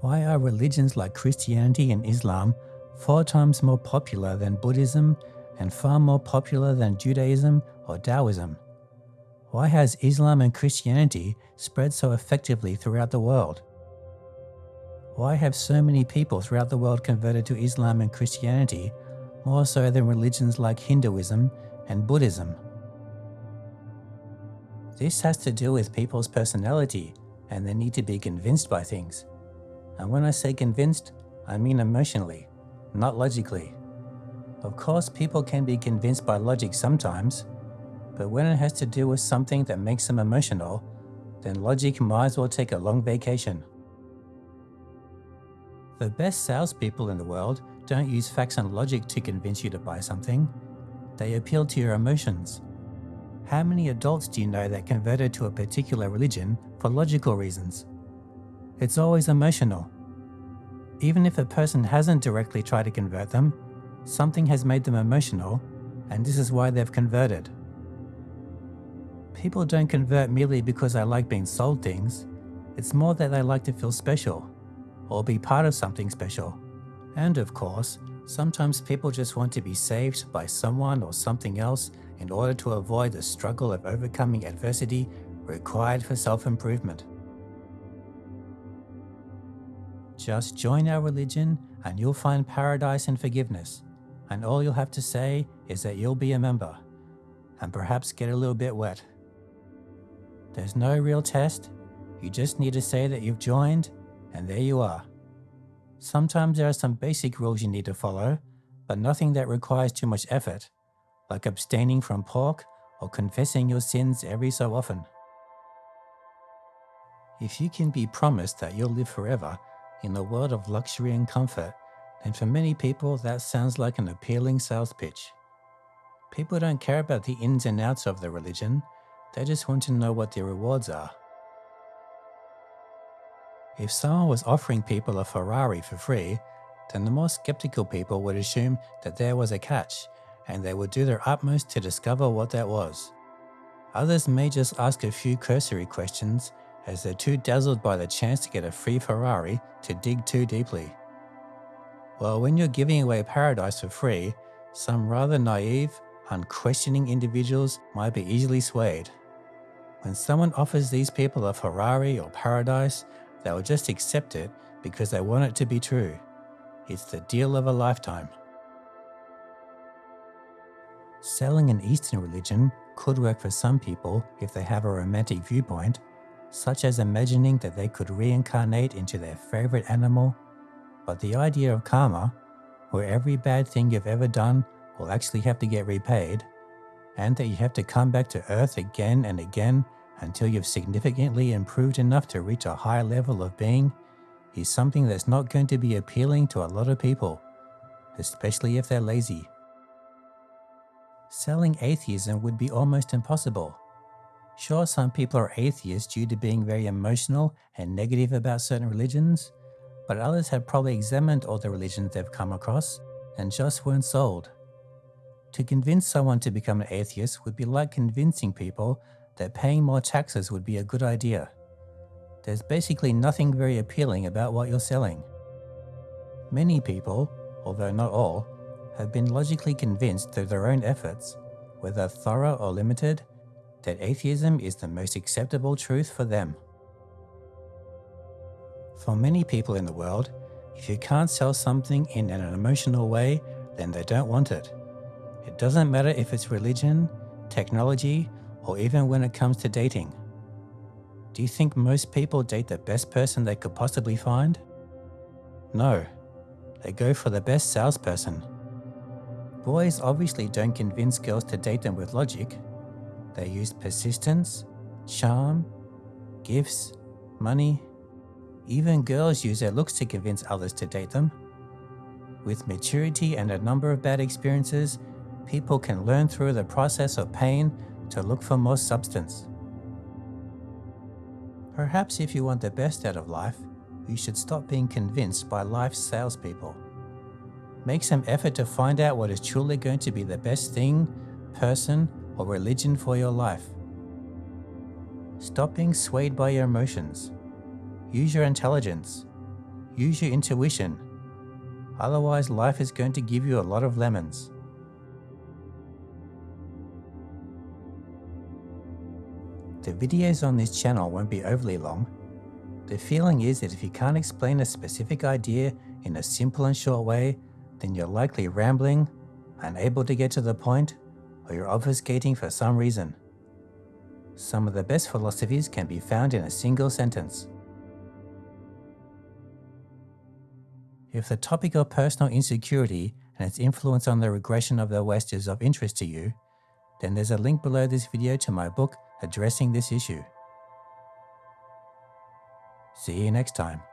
Why are religions like Christianity and Islam 4 times more popular than Buddhism and far more popular than Judaism or Taoism? Why has Islam and Christianity spread so effectively throughout the world? Why have so many people throughout the world converted to Islam and Christianity more so than religions like Hinduism and Buddhism? This has to do with people's personality and their need to be convinced by things. And when I say convinced, I mean emotionally, not logically. Of course, people can be convinced by logic sometimes, but when it has to do with something that makes them emotional, then logic might as well take a long vacation. The best salespeople in the world don't use facts and logic to convince you to buy something. They appeal to your emotions. How many adults do you know that converted to a particular religion for logical reasons? It's always emotional. Even if a person hasn't directly tried to convert them, something has made them emotional, and this is why they've converted. People don't convert merely because they like being sold things. It's more that they like to feel special, or be part of something special. And of course, sometimes people just want to be saved by someone or something else in order to avoid the struggle of overcoming adversity required for self-improvement. Just join our religion and you'll find paradise and forgiveness, and all you'll have to say is that you'll be a member, and perhaps get a little bit wet. There's no real test, you just need to say that you've joined, and there you are. Sometimes there are some basic rules you need to follow, but nothing that requires too much effort, like abstaining from pork or confessing your sins every so often. If you can be promised that you'll live forever in a world of luxury and comfort, then for many people that sounds like an appealing sales pitch. People don't care about the ins and outs of the religion, they just want to know what the rewards are. If someone was offering people a Ferrari for free, then the more skeptical people would assume that there was a catch, and they would do their utmost to discover what that was. Others may just ask a few cursory questions as they're too dazzled by the chance to get a free Ferrari to dig too deeply. Well, when you're giving away paradise for free, some rather naive, unquestioning individuals might be easily swayed. When someone offers these people a Ferrari or paradise, they will just accept it because they want it to be true. It's the deal of a lifetime. Selling an Eastern religion could work for some people if they have a romantic viewpoint, such as imagining that they could reincarnate into their favorite animal, but the idea of karma, where every bad thing you've ever done will actually have to get repaid, and that you have to come back to Earth again and again until you've significantly improved enough to reach a high level of being, is something that's not going to be appealing to a lot of people, especially if they're lazy. Selling atheism would be almost impossible. Sure, some people are atheists due to being very emotional and negative about certain religions, but others have probably examined all the religions they've come across and just weren't sold. To convince someone to become an atheist would be like convincing people that paying more taxes would be a good idea. There's basically nothing very appealing about what you're selling. Many people, although not all, have been logically convinced through their own efforts, whether thorough or limited, that atheism is the most acceptable truth for them. For many people in the world, if you can't sell something in an emotional way, then they don't want it. It doesn't matter if it's religion, technology, or even when it comes to dating. Do you think most people date the best person they could possibly find? No, they go for the best salesperson. Boys obviously don't convince girls to date them with logic. They use persistence, charm, gifts, money. Even girls use their looks to convince others to date them. With maturity and a number of bad experiences, people can learn through the process of pain to look for more substance. Perhaps if you want the best out of life, you should stop being convinced by life's salespeople. Make some effort to find out what is truly going to be the best thing, person, or religion for your life. Stop being swayed by your emotions. Use your intelligence. Use your intuition. Otherwise, life is going to give you a lot of lemons. The videos on this channel won't be overly long. The feeling is that if you can't explain a specific idea in a simple and short way, then you're likely rambling, unable to get to the point, or you're obfuscating for some reason. Some of the best philosophies can be found in a single sentence. If the topic of personal insecurity and its influence on the regression of the West is of interest to you, then there's a link below this video to my book addressing this issue. See you next time.